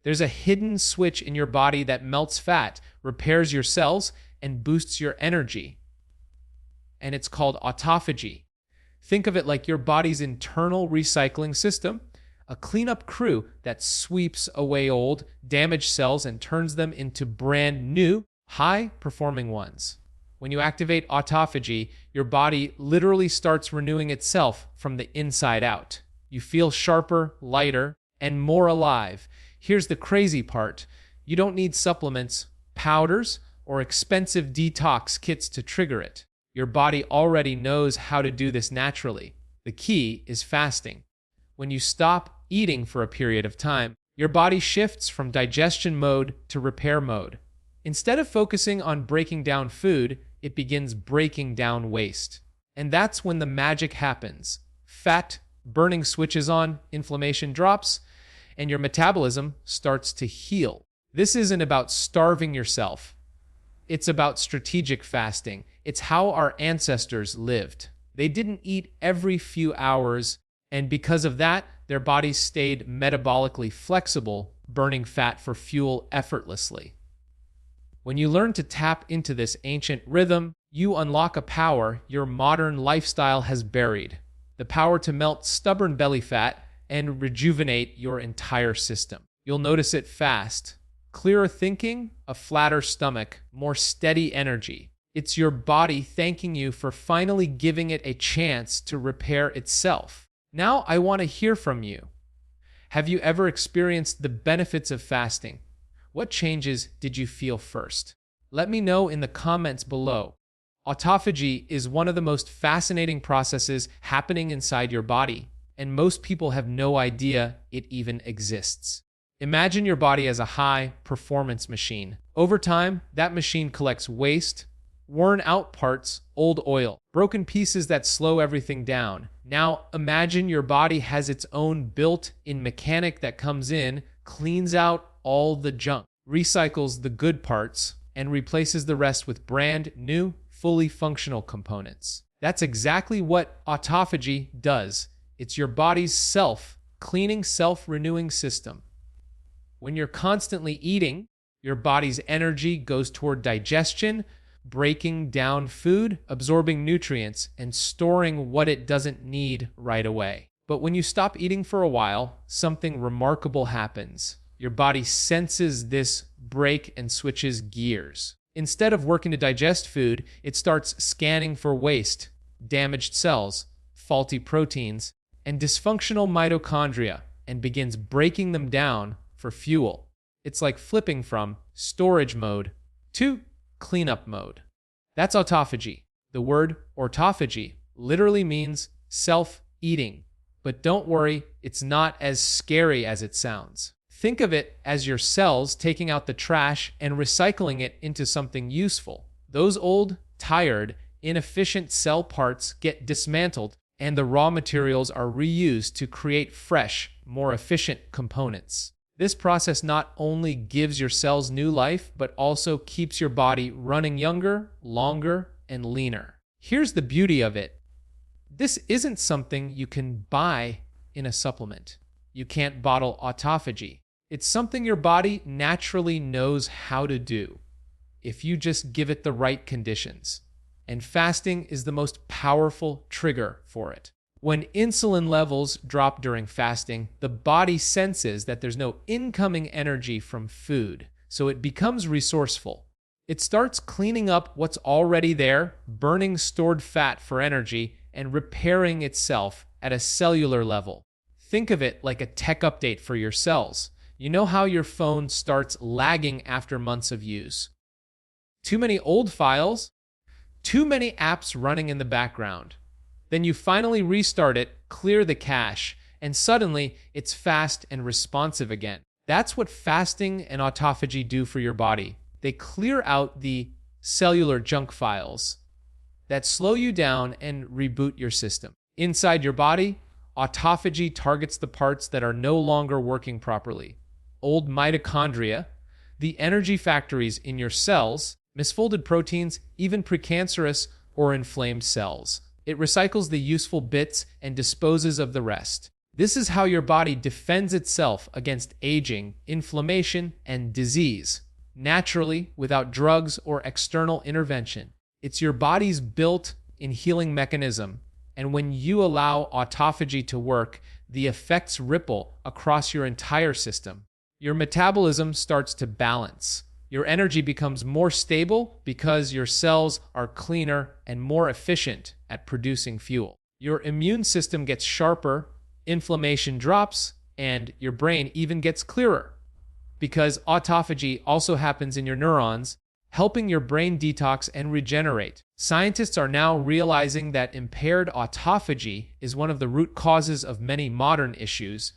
There's a hidden switch in your body that melts fat, repairs your cells, and boosts your energy. And it's called autophagy. Think of it like your body's internal recycling system, a cleanup crew that sweeps away old, damaged cells and turns them into brand new, high-performing ones. When you activate autophagy, your body literally starts renewing itself from the inside out. You feel sharper, lighter, and more alive. Here's the crazy part. You don't need supplements, powders, or expensive detox kits to trigger it. Your body already knows how to do this naturally. The key is fasting. When you stop eating for a period of time, your body shifts from digestion mode to repair mode. Instead of focusing on breaking down food, it begins breaking down waste. And that's when the magic happens. Fat burning switches on, inflammation drops, and your metabolism starts to heal. This isn't about starving yourself. It's about strategic fasting. It's how our ancestors lived. They didn't eat every few hours, and because of that, their bodies stayed metabolically flexible, burning fat for fuel effortlessly. When you learn to tap into this ancient rhythm, you unlock a power your modern lifestyle has buried. The power to melt stubborn belly fat and rejuvenate your entire system. You'll notice it fast. Clearer thinking, a flatter stomach, more steady energy. It's your body thanking you for finally giving it a chance to repair itself. Now I want to hear from you. Have you ever experienced the benefits of fasting? What changes did you feel first? Let me know in the comments below. Autophagy is one of the most fascinating processes happening inside your body, and most people have no idea it even exists. Imagine your body as a high-performance machine. Over time, that machine collects waste, worn-out parts, old oil, broken pieces that slow everything down. Now, imagine your body has its own built-in mechanic that comes in, cleans out all the junk, recycles the good parts, and replaces the rest with brand new, fully functional components. That's exactly what autophagy does. It's your body's self-cleaning, self-renewing system. When you're constantly eating, your body's energy goes toward digestion, breaking down food, absorbing nutrients, and storing what it doesn't need right away. But when you stop eating for a while, something remarkable happens. Your body senses this break and switches gears. Instead of working to digest food, it starts scanning for waste, damaged cells, faulty proteins, and dysfunctional mitochondria, and begins breaking them down for fuel. It's like flipping from storage mode to cleanup mode. That's autophagy. The word autophagy literally means self-eating. But don't worry, it's not as scary as it sounds. Think of it as your cells taking out the trash and recycling it into something useful. Those old, tired, inefficient cell parts get dismantled, and the raw materials are reused to create fresh, more efficient components. This process not only gives your cells new life, but also keeps your body running younger, longer, and leaner. Here's the beauty of it. This isn't something you can buy in a supplement. You can't bottle autophagy. It's something your body naturally knows how to do if you just give it the right conditions. And fasting is the most powerful trigger for it. When insulin levels drop during fasting, the body senses that there's no incoming energy from food, so it becomes resourceful. It starts cleaning up what's already there, burning stored fat for energy, and repairing itself at a cellular level. Think of it like a tech update for your cells. You know how your phone starts lagging after months of use? Too many old files? Too many apps running in the background. Then you finally restart it, clear the cache, and suddenly it's fast and responsive again. That's what fasting and autophagy do for your body. They clear out the cellular junk files that slow you down and reboot your system. Inside your body, autophagy targets the parts that are no longer working properly. Old mitochondria, the energy factories in your cells, misfolded proteins, even precancerous or inflamed cells. It recycles the useful bits and disposes of the rest. This is how your body defends itself against aging, inflammation, and disease, naturally, without drugs or external intervention. It's your body's built-in healing mechanism, and when you allow autophagy to work, the effects ripple across your entire system. Your metabolism starts to balance. Your energy becomes more stable because your cells are cleaner and more efficient at producing fuel. Your immune system gets sharper, inflammation drops, and your brain even gets clearer, because autophagy also happens in your neurons, helping your brain detox and regenerate. Scientists are now realizing that impaired autophagy is one of the root causes of many modern issues: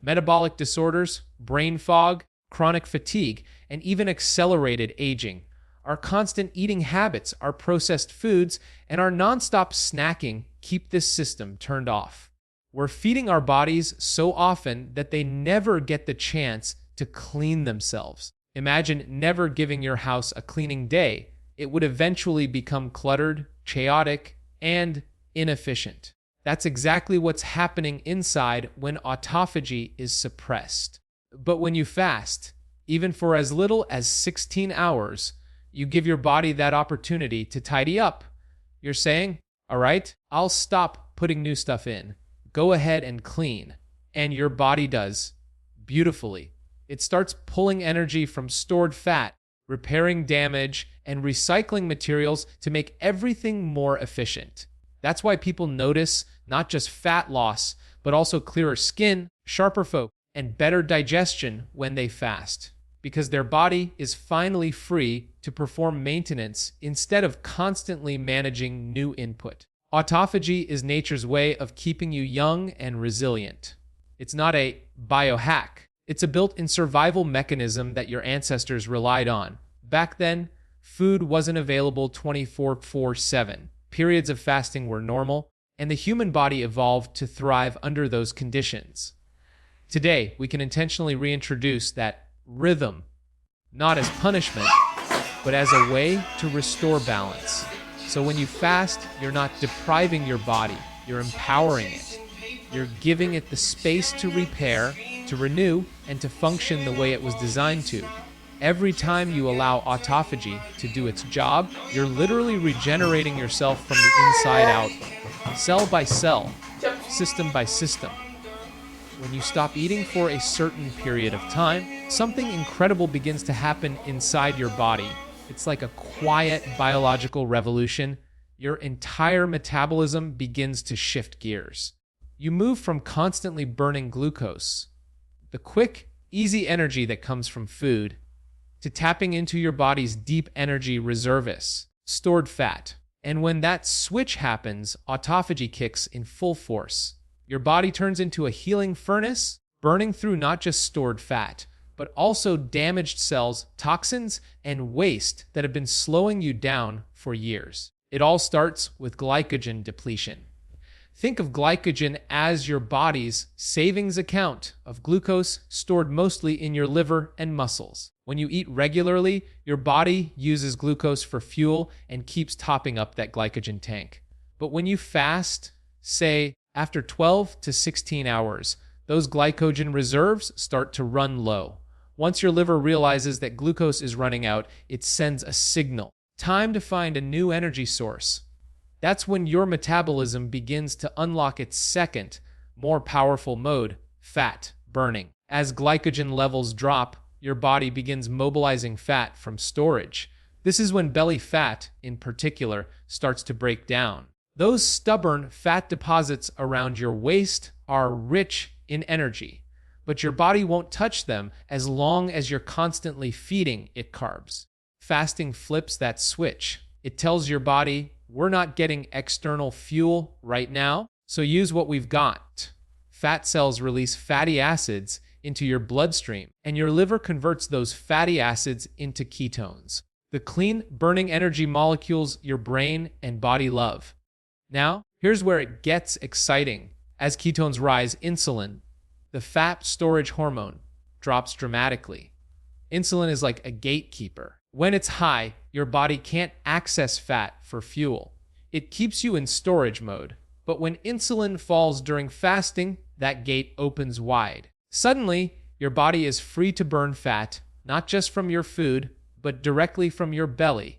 metabolic disorders, brain fog, chronic fatigue, and even accelerated aging. Our constant eating habits, our processed foods, and our nonstop snacking keep this system turned off. We're feeding our bodies so often that they never get the chance to clean themselves. Imagine never giving your house a cleaning day. It would eventually become cluttered, chaotic, and inefficient. That's exactly what's happening inside when autophagy is suppressed. But when you fast, even for as little as 16 hours, you give your body that opportunity to tidy up. You're saying, all right, I'll stop putting new stuff in. Go ahead and clean. And your body does beautifully. It starts pulling energy from stored fat, repairing damage, and recycling materials to make everything more efficient. That's why people notice not just fat loss, but also clearer skin, sharper focus, and better digestion when they fast, because their body is finally free to perform maintenance instead of constantly managing new input. Autophagy is nature's way of keeping you young and resilient. It's not a biohack. It's a built-in survival mechanism that your ancestors relied on. Back then, food wasn't available 24/7. Periods of fasting were normal, and the human body evolved to thrive under those conditions. Today, we can intentionally reintroduce that rhythm, not as punishment, but as a way to restore balance. So when you fast, you're not depriving your body, you're empowering it. You're giving it the space to repair, to renew, and to function the way it was designed to. Every time you allow autophagy to do its job, you're literally regenerating yourself from the inside out, cell by cell, system by system. When you stop eating for a certain period of time, something incredible begins to happen inside your body. It's like a quiet biological revolution. Your entire metabolism begins to shift gears. You move from constantly burning glucose, the quick, easy energy that comes from food, to tapping into your body's deep energy reserves, stored fat. And when that switch happens, autophagy kicks in full force. Your body turns into a healing furnace, burning through not just stored fat, but also damaged cells, toxins, and waste that have been slowing you down for years. It all starts with glycogen depletion. Think of glycogen as your body's savings account of glucose stored mostly in your liver and muscles. When you eat regularly, your body uses glucose for fuel and keeps topping up that glycogen tank. But when you fast, say, after 12 to 16 hours, those glycogen reserves start to run low. Once your liver realizes that glucose is running out, it sends a signal. Time to find a new energy source. That's when your metabolism begins to unlock its second, more powerful mode, fat burning. As glycogen levels drop, your body begins mobilizing fat from storage. This is when belly fat, in particular, starts to break down. Those stubborn fat deposits around your waist are rich in energy, but your body won't touch them as long as you're constantly feeding it carbs. Fasting flips that switch. It tells your body, we're not getting external fuel right now, so use what we've got. Fat cells release fatty acids into your bloodstream, and your liver converts those fatty acids into ketones, the clean, burning energy molecules your brain and body love. Now, here's where it gets exciting. As ketones rise, insulin, the fat storage hormone, drops dramatically. Insulin is like a gatekeeper. When it's high, your body can't access fat for fuel. It keeps you in storage mode. But when insulin falls during fasting, that gate opens wide. Suddenly, your body is free to burn fat, not just from your food, but directly from your belly.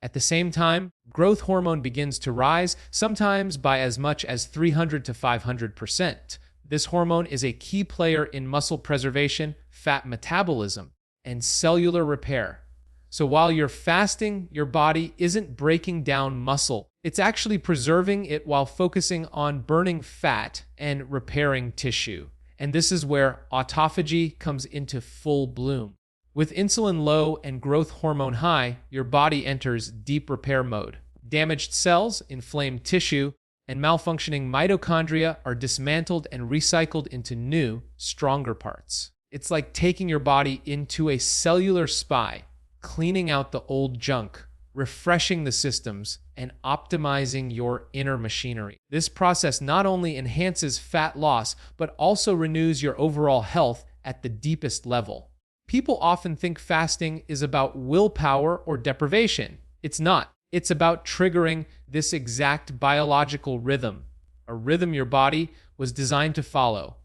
At the same time, growth hormone begins to rise, sometimes by as much as 300 to 500%. This hormone is a key player in muscle preservation, fat metabolism, and cellular repair. So while you're fasting, your body isn't breaking down muscle. It's actually preserving it while focusing on burning fat and repairing tissue. And this is where autophagy comes into full bloom. With insulin low and growth hormone high, your body enters deep repair mode. Damaged cells, inflamed tissue, and malfunctioning mitochondria are dismantled and recycled into new, stronger parts. It's like taking your body into a cellular spa, cleaning out the old junk, refreshing the systems, and optimizing your inner machinery. This process not only enhances fat loss, but also renews your overall health at the deepest level. People often think fasting is about willpower or deprivation. It's not. It's about triggering this exact biological rhythm, a rhythm your body was designed to follow.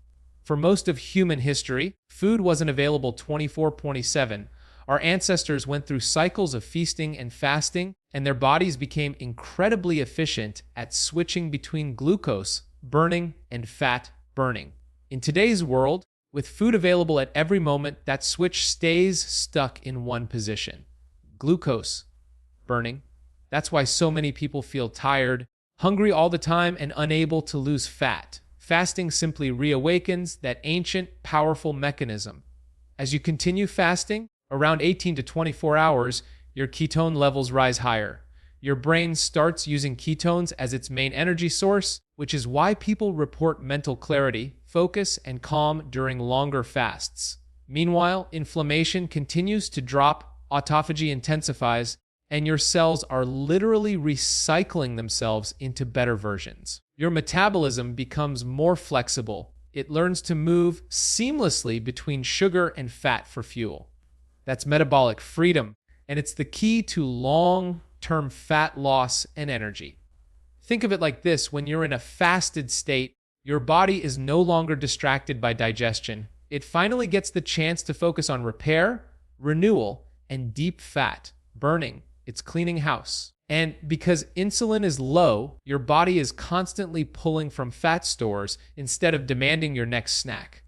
For most of human history, food wasn't available 24/7. Our ancestors went through cycles of feasting and fasting, and their bodies became incredibly efficient at switching between glucose burning and fat burning. In today's world, with food available at every moment, that switch stays stuck in one position: glucose burning. That's why so many people feel tired, hungry all the time, and unable to lose fat. Fasting simply reawakens that ancient, powerful mechanism. As you continue fasting, around 18 to 24 hours, your ketone levels rise higher. Your brain starts using ketones as its main energy source, which is why people report mental clarity, focus, and calm during longer fasts. Meanwhile, inflammation continues to drop, autophagy intensifies, and your cells are literally recycling themselves into better versions. Your metabolism becomes more flexible. It learns to move seamlessly between sugar and fat for fuel. That's metabolic freedom, and it's the key to long-term fat loss and energy. Think of it like this: when you're in a fasted state, your body is no longer distracted by digestion. It finally gets the chance to focus on repair, renewal, and deep fat burning. It's cleaning house. And because insulin is low, your body is constantly pulling from fat stores instead of demanding your next snack.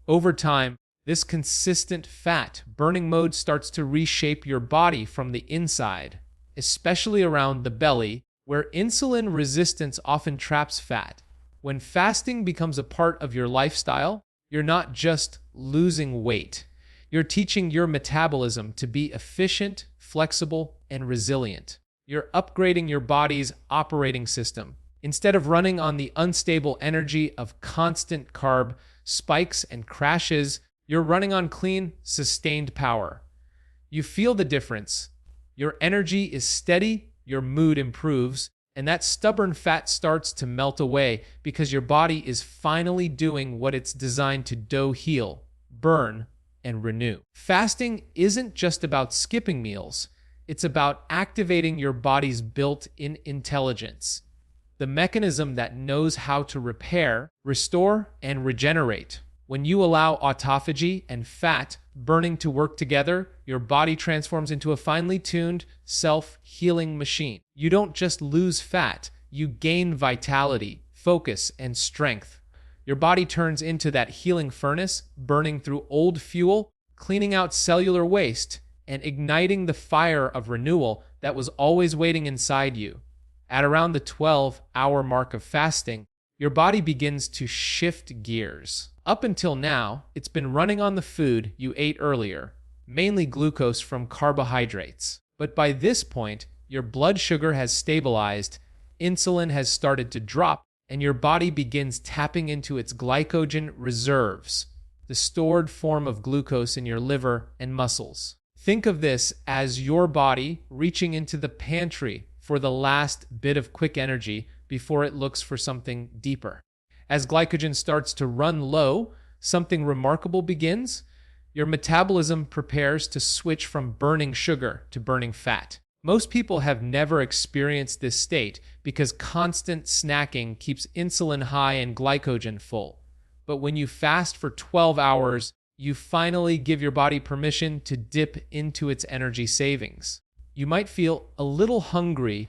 Over time, this consistent fat burning mode starts to reshape your body from the inside, especially around the belly, where insulin resistance often traps fat. When fasting becomes a part of your lifestyle, you're not just losing weight. You're teaching your metabolism to be efficient, flexible, and resilient. You're upgrading your body's operating system. Instead of running on the unstable energy of constant carb spikes and crashes, you're running on clean, sustained power. You feel the difference. Your energy is steady, your mood improves, and that stubborn fat starts to melt away because your body is finally doing what it's designed to do: heal, burn, and renew. Fasting isn't just about skipping meals. It's about activating your body's built-in intelligence, the mechanism that knows how to repair, restore, and regenerate. When you allow autophagy and fat burning to work together, your body transforms into a finely tuned, self-healing machine. You don't just lose fat, you gain vitality, focus, and strength. Your body turns into that healing furnace, burning through old fuel, cleaning out cellular waste, and igniting the fire of renewal that was always waiting inside you. At around the 12-hour mark of fasting, your body begins to shift gears. Up until now, it's been running on the food you ate earlier, mainly glucose from carbohydrates. But by this point, your blood sugar has stabilized, insulin has started to drop, and your body begins tapping into its glycogen reserves, the stored form of glucose in your liver and muscles. Think of this as your body reaching into the pantry for the last bit of quick energy before it looks for something deeper. As glycogen starts to run low, something remarkable begins. Your metabolism prepares to switch from burning sugar to burning fat. Most people have never experienced this state because constant snacking keeps insulin high and glycogen full. But when you fast for 12 hours, you finally give your body permission to dip into its energy savings. You might feel a little hungry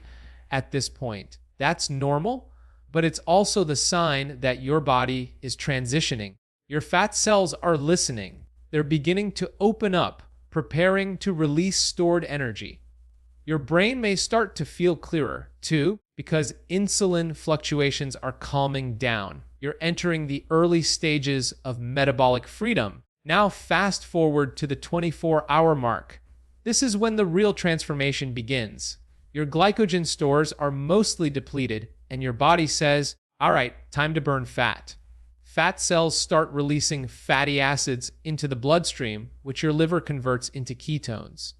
at this point. That's normal, but it's also the sign that your body is transitioning. Your fat cells are listening. They're beginning to open up, preparing to release stored energy. Your brain may start to feel clearer, too, because insulin fluctuations are calming down. You're entering the early stages of metabolic freedom. Now fast forward to the 24-hour mark. This is when the real transformation begins. Your glycogen stores are mostly depleted, and your body says, all right, time to burn fat. Fat cells start releasing fatty acids into the bloodstream, which your liver converts into ketones.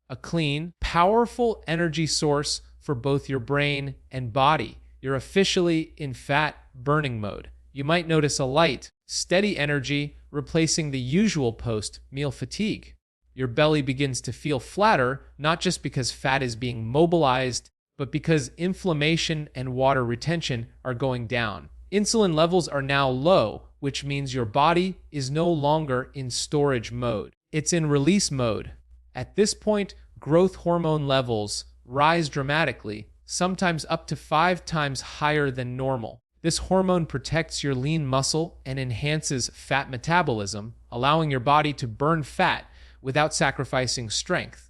A clean, powerful energy source for both your brain and body. You're officially in fat burning mode. You might notice a light, steady energy replacing the usual post-meal fatigue. Your belly begins to feel flatter, not just because fat is being mobilized, but because inflammation and water retention are going down. Insulin levels are now low, which means your body is no longer in storage mode. It's in release mode. At this point, growth hormone levels rise dramatically, sometimes up to 5 times higher than normal. This hormone protects your lean muscle and enhances fat metabolism, allowing your body to burn fat without sacrificing strength.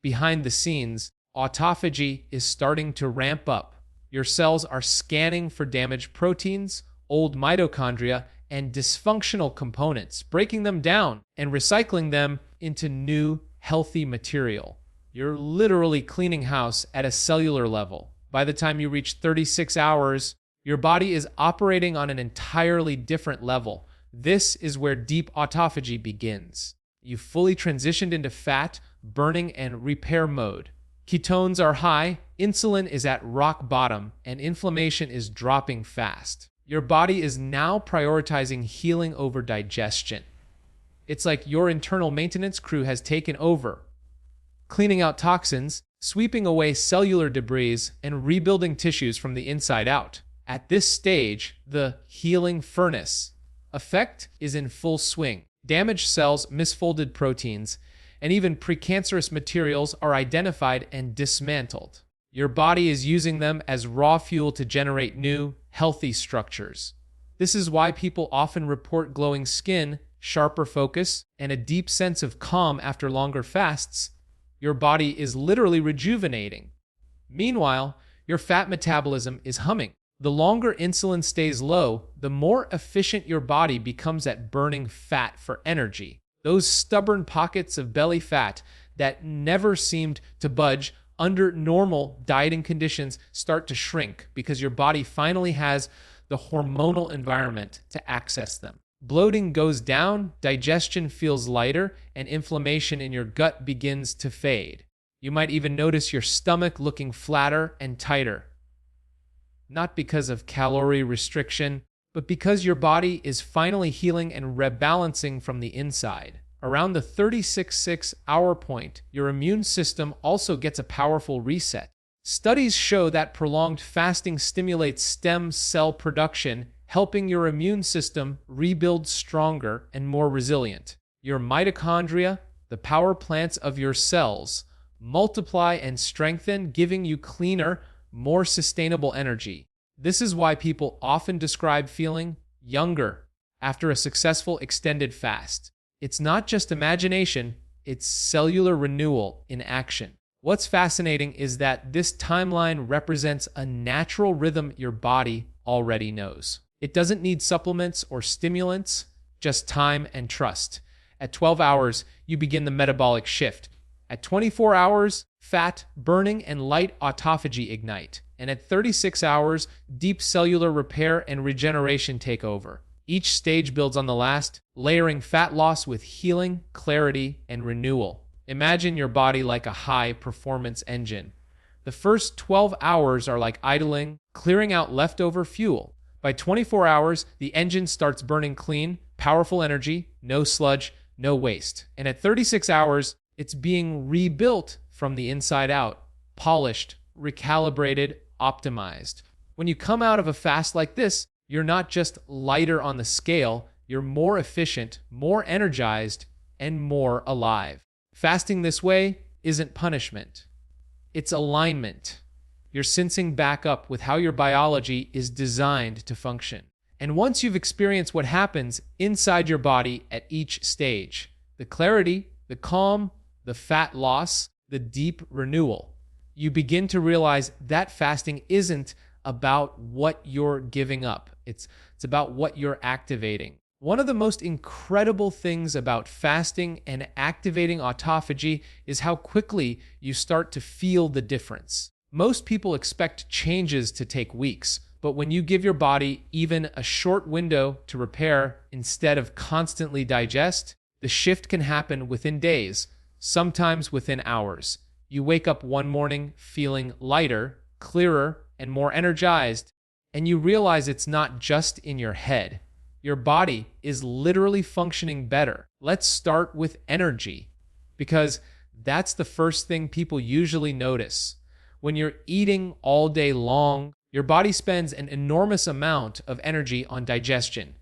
Behind the scenes, autophagy is starting to ramp up. Your cells are scanning for damaged proteins, old mitochondria, and dysfunctional components, breaking them down and recycling them into new, healthy material. You're literally cleaning house at a cellular level. By the time you reach 36 hours, your body is operating on an entirely different level. This is where deep autophagy begins. You've fully transitioned into fat, burning, and repair mode. Ketones are high, insulin is at rock bottom, and inflammation is dropping fast. Your body is now prioritizing healing over digestion. It's like your internal maintenance crew has taken over, cleaning out toxins, sweeping away cellular debris, and rebuilding tissues from the inside out. At this stage, the healing furnace effect is in full swing. Damaged cells, misfolded proteins, and even precancerous materials are identified and dismantled. Your body is using them as raw fuel to generate new, healthy structures. This is why people often report glowing skin, sharper focus, and a deep sense of calm after longer fasts. Your body is literally rejuvenating. Meanwhile, your fat metabolism is humming. The longer insulin stays low, the more efficient your body becomes at burning fat for energy. Those stubborn pockets of belly fat that never seemed to budge under normal dieting conditions start to shrink because your body finally has the hormonal environment to access them. Bloating goes down, digestion feels lighter, and inflammation in your gut begins to fade. You might even notice your stomach looking flatter and tighter. Not because of calorie restriction, but because your body is finally healing and rebalancing from the inside. Around the 36-hour point, your immune system also gets a powerful reset. Studies show that prolonged fasting stimulates stem cell production, helping your immune system rebuild stronger and more resilient. Your mitochondria, the power plants of your cells, multiply and strengthen, giving you cleaner, more sustainable energy. This is why people often describe feeling younger after a successful extended fast. It's not just imagination, it's cellular renewal in action. What's fascinating is that this timeline represents a natural rhythm your body already knows. It doesn't need supplements or stimulants, just time and trust. At 12 hours, you begin the metabolic shift. At 24 hours, fat burning and light autophagy ignite. And at 36 hours, deep cellular repair and regeneration take over. Each stage builds on the last, layering fat loss with healing, clarity, and renewal. Imagine your body like a high-performance engine. The first 12 hours are like idling, clearing out leftover fuel. By 24 hours, the engine starts burning clean, powerful energy, no sludge, no waste. And at 36 hours, it's being rebuilt from the inside out, polished, recalibrated, optimized. When you come out of a fast like this, You're not just lighter on the scale, you're more efficient, more energized, and more alive. Fasting this way isn't punishment. It's alignment. You're syncing back up with how your biology is designed to function. And once you've experienced what happens inside your body at each stage, the clarity, the calm, the fat loss, the deep renewal, you begin to realize that fasting isn't about what you're giving up. It's about what you're activating. One of the most incredible things about fasting and activating autophagy is how quickly you start to feel the difference. Most people expect changes to take weeks, but when you give your body even a short window to repair instead of constantly digest, the shift can happen within days, sometimes within hours. You wake up one morning feeling lighter, clearer, and more energized, and you realize it's not just in your head. Your body is literally functioning better. Let's start with energy, because that's the first thing people usually notice. When you're eating all day long, your body spends an enormous amount of energy on digestion.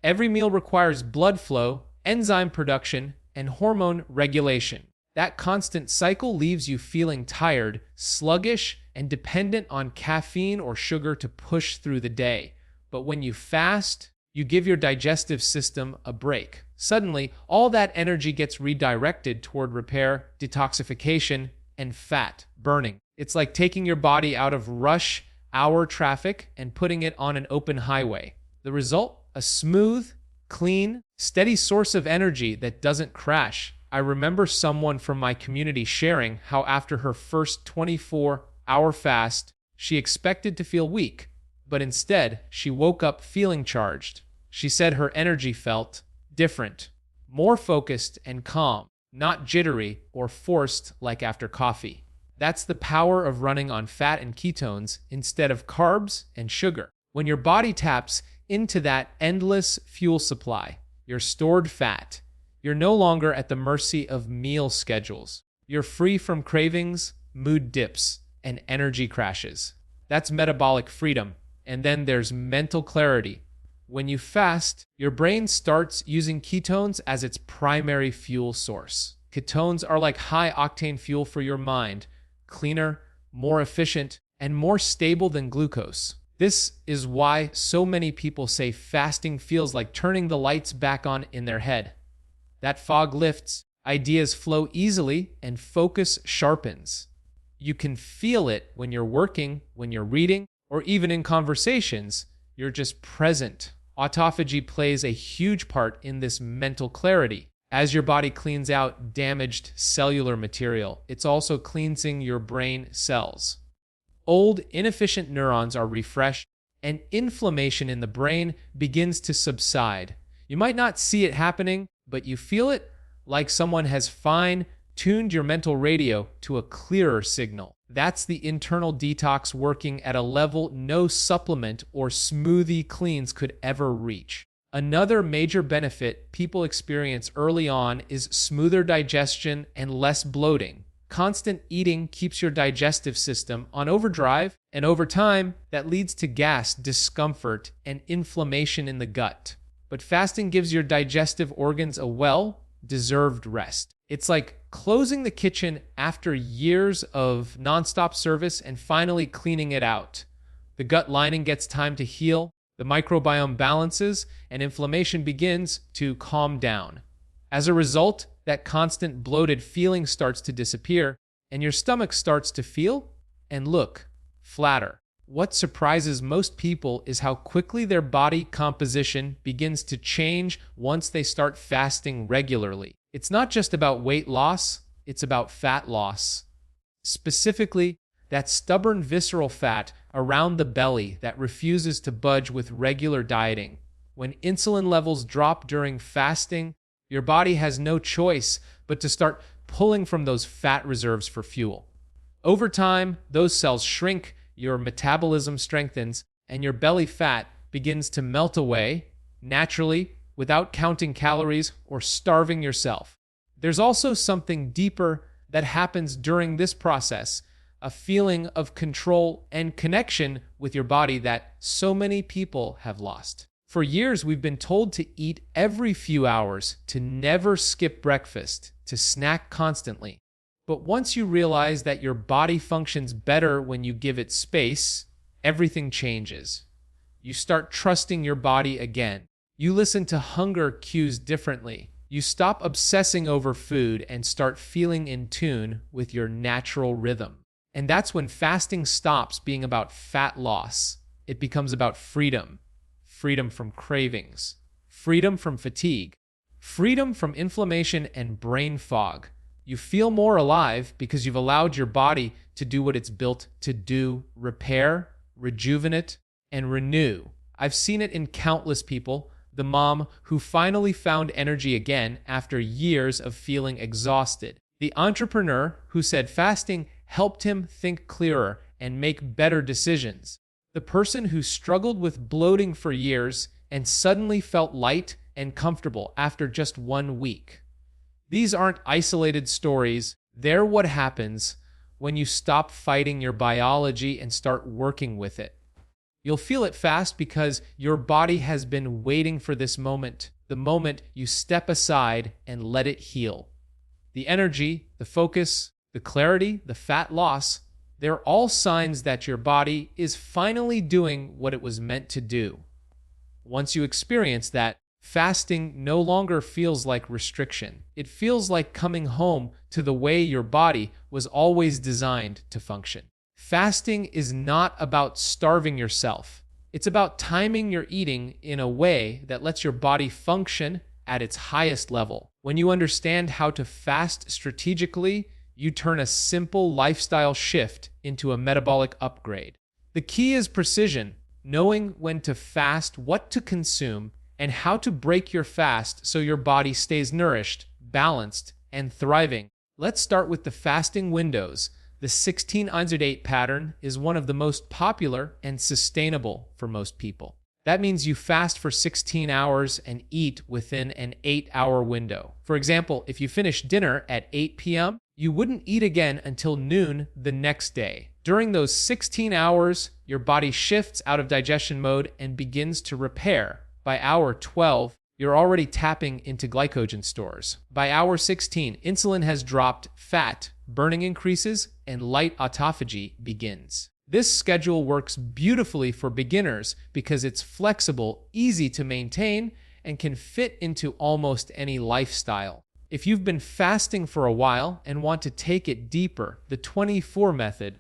Every meal requires blood flow, enzyme production, and hormone regulation. That constant cycle leaves you feeling tired, sluggish, and dependent on caffeine or sugar to push through the day. But when you fast, you give your digestive system a break. Suddenly, all that energy gets redirected toward repair, detoxification, and fat burning. It's like taking your body out of rush hour traffic and putting it on an open highway. The result? A smooth, clean, steady source of energy that doesn't crash. I remember someone from my community sharing how after her first 24-hour fast, she expected to feel weak, but instead, she woke up feeling charged. She said her energy felt different, more focused and calm, not jittery or forced like after coffee. That's the power of running on fat and ketones instead of carbs and sugar. When your body taps into that endless fuel supply, your stored fat, you're no longer at the mercy of meal schedules. You're free from cravings, mood dips, and energy crashes. That's metabolic freedom. And then there's mental clarity. When you fast, your brain starts using ketones as its primary fuel source. Ketones are like high-octane fuel for your mind, cleaner, more efficient, and more stable than glucose. This is why so many people say fasting feels like turning the lights back on in their head. That fog lifts, ideas flow easily, and focus sharpens. You can feel it when you're working, when you're reading, or even in conversations. You're just present. Autophagy plays a huge part in this mental clarity. As your body cleans out damaged cellular material, it's also cleansing your brain cells. Old, inefficient neurons are refreshed, and inflammation in the brain begins to subside. You might not see it happening, but you feel it like someone has fine-tuned your mental radio to a clearer signal. That's the internal detox working at a level no supplement or smoothie cleans could ever reach. Another major benefit people experience early on is smoother digestion and less bloating. Constant eating keeps your digestive system on overdrive, and over time, that leads to gas, discomfort, and inflammation in the gut. But fasting gives your digestive organs a well-deserved rest. It's like closing the kitchen after years of nonstop service and finally cleaning it out. The gut lining gets time to heal, the microbiome balances, and inflammation begins to calm down. As a result, that constant bloated feeling starts to disappear, and your stomach starts to feel and look flatter. What surprises most people is how quickly their body composition begins to change once they start fasting regularly. It's not just about weight loss, it's about fat loss. Specifically, that stubborn visceral fat around the belly that refuses to budge with regular dieting. When insulin levels drop during fasting, your body has no choice but to start pulling from those fat reserves for fuel. Over time, those cells shrink, your metabolism strengthens, and your belly fat begins to melt away naturally without counting calories or starving yourself. There's also something deeper that happens during this process. a feeling of control and connection with your body that so many people have lost. For years, we've been told to eat every few hours, to never skip breakfast, to snack constantly. But once you realize that your body functions better when you give it space, everything changes. You start trusting your body again. You listen to hunger cues differently. You stop obsessing over food and start feeling in tune with your natural rhythm. And that's when fasting stops being about fat loss. It becomes about freedom. Freedom from cravings. Freedom from fatigue. Freedom from inflammation and brain fog. You feel more alive because you've allowed your body to do what it's built to do: repair, rejuvenate, and renew. I've seen it in countless people. The mom who finally found energy again after years of feeling exhausted. The entrepreneur who said fasting helped him think clearer and make better decisions. The person who struggled with bloating for years and suddenly felt light and comfortable after just 1 week. These aren't isolated stories. They're what happens when you stop fighting your biology and start working with it. You'll feel it fast because your body has been waiting for this moment, the moment you step aside and let it heal. The energy, the focus, the clarity, the fat loss, they're all signs that your body is finally doing what it was meant to do. Once you experience that, fasting no longer feels like restriction. It feels like coming home to the way your body was always designed to function. Fasting is not about starving yourself. It's about timing your eating in a way that lets your body function at its highest level. When you understand how to fast strategically, you turn a simple lifestyle shift into a metabolic upgrade. The key is precision, knowing when to fast, what to consume, and how to break your fast so your body stays nourished, balanced, and thriving. Let's start with the fasting windows. The 16-8 pattern is one of the most popular and sustainable for most people. That means you fast for 16 hours and eat within an 8-hour window. For example, if you finish dinner at 8 p.m., you wouldn't eat again until noon the next day. During those 16 hours, your body shifts out of digestion mode and begins to repair. By hour 12, you're already tapping into glycogen stores. By hour 16, insulin has dropped, fat burning increases, and light autophagy begins. This schedule works beautifully for beginners because it's flexible, easy to maintain, and can fit into almost any lifestyle. If you've been fasting for a while and want to take it deeper, the 24 method,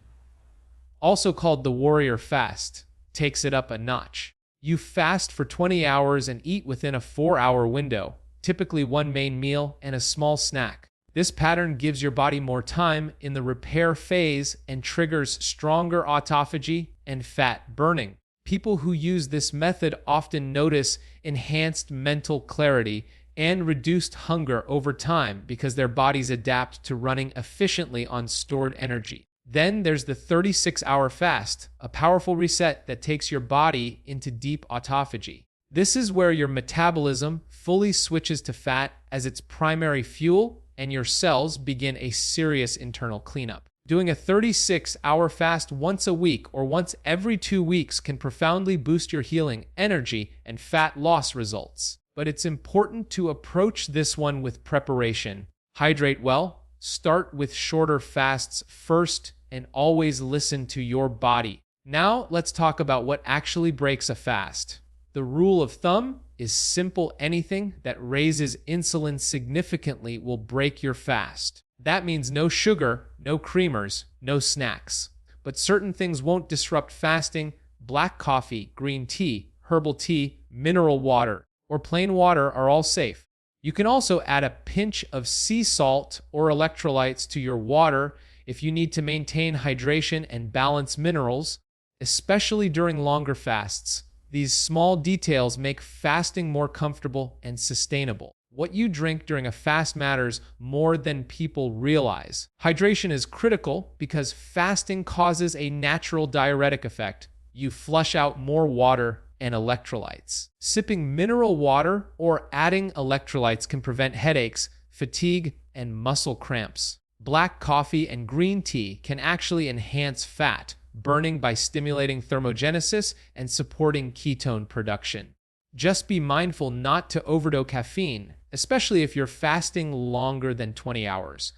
also called the warrior fast, takes it up a notch. You fast for 20 hours and eat within a 4-hour window, typically one main meal and a small snack. This pattern gives your body more time in the repair phase and triggers stronger autophagy and fat burning. People who use this method often notice enhanced mental clarity and reduced hunger over time because their bodies adapt to running efficiently on stored energy. Then there's the 36-hour fast, a powerful reset that takes your body into deep autophagy. This is where your metabolism fully switches to fat as its primary fuel and your cells begin a serious internal cleanup. Doing a 36-hour fast once a week or once every 2 weeks can profoundly boost your healing, energy, and fat loss results. But it's important to approach this one with preparation. Hydrate well, start with shorter fasts first, and always listen to your body. Now let's talk about what actually breaks a fast. The rule of thumb is simple: anything that raises insulin significantly will break your fast. That means no sugar, no creamers, no snacks. But certain things won't disrupt fasting: black coffee, green tea, herbal tea, mineral water, or plain water are all safe. You can also add a pinch of sea salt or electrolytes to your water if you need to maintain hydration and balance minerals, especially during longer fasts. These small details make fasting more comfortable and sustainable. What you drink during a fast matters more than people realize. Hydration is critical because fasting causes a natural diuretic effect. You flush out more water and electrolytes. Sipping mineral water or adding electrolytes can prevent headaches, fatigue, and muscle cramps. Black coffee and green tea can actually enhance fat burning by stimulating thermogenesis and supporting ketone production. Just be mindful not to overdo caffeine, especially if you're fasting longer than 20 hours.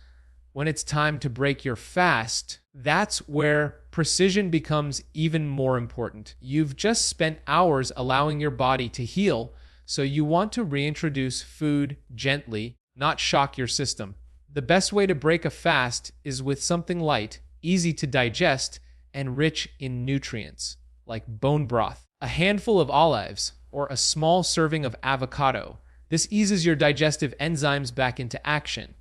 When it's time to break your fast, that's where precision becomes even more important. You've just spent hours allowing your body to heal, so you want to reintroduce food gently, not shock your system. The best way to break a fast is with something light, easy to digest, and rich in nutrients, like bone broth, a handful of olives, or a small serving of avocado. This eases your digestive enzymes back into action.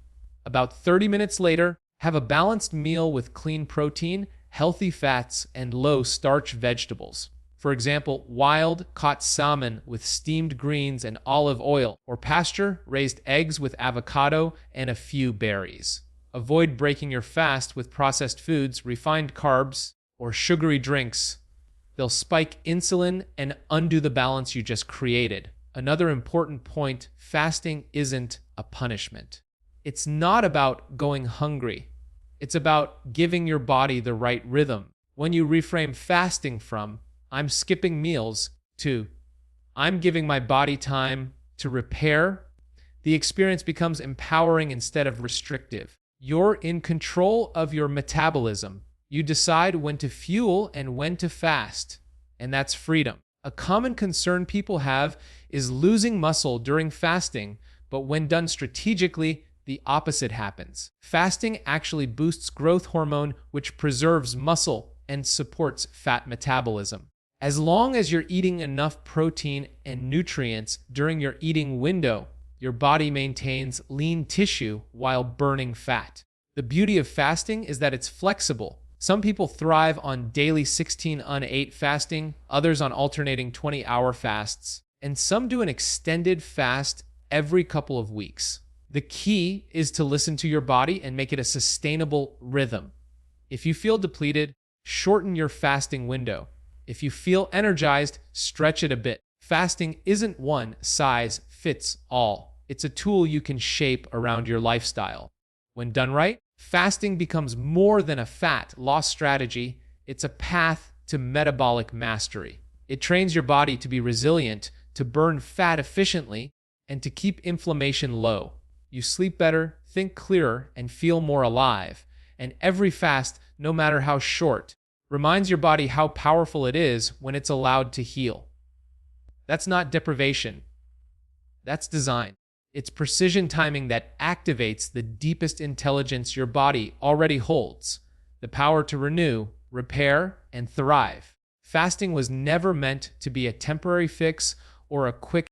About 30 minutes later, have a balanced meal with clean protein, healthy fats, and low-starch vegetables. For example, wild-caught salmon with steamed greens and olive oil, or pasture-raised eggs with avocado and a few berries. Avoid breaking your fast with processed foods, refined carbs, or sugary drinks. They'll spike insulin and undo the balance you just created. Another important point, fasting isn't a punishment. It's not about going hungry. It's about giving your body the right rhythm. When you reframe fasting from, I'm skipping meals, to, I'm giving my body time to repair, the experience becomes empowering instead of restrictive. You're in control of your metabolism. You decide when to fuel and when to fast, and that's freedom. A common concern people have is losing muscle during fasting, but when done strategically, the opposite happens. Fasting actually boosts growth hormone, which preserves muscle and supports fat metabolism. As long as you're eating enough protein and nutrients during your eating window, your body maintains lean tissue while burning fat. The beauty of fasting is that it's flexible. Some people thrive on daily 16-8 fasting, others on alternating 20-hour fasts, and some do an extended fast every couple of weeks. The key is to listen to your body and make it a sustainable rhythm. If you feel depleted, shorten your fasting window. If you feel energized, stretch it a bit. Fasting isn't one size fits all. It's a tool you can shape around your lifestyle. When done right, fasting becomes more than a fat loss strategy. It's a path to metabolic mastery. It trains your body to be resilient, to burn fat efficiently, and to keep inflammation low. You sleep better, think clearer, and feel more alive. And every fast, no matter how short, reminds your body how powerful it is when it's allowed to heal. That's not deprivation. That's design. It's precision timing that activates the deepest intelligence your body already holds, the power to renew, repair, and thrive. Fasting was never meant to be a temporary fix or a quick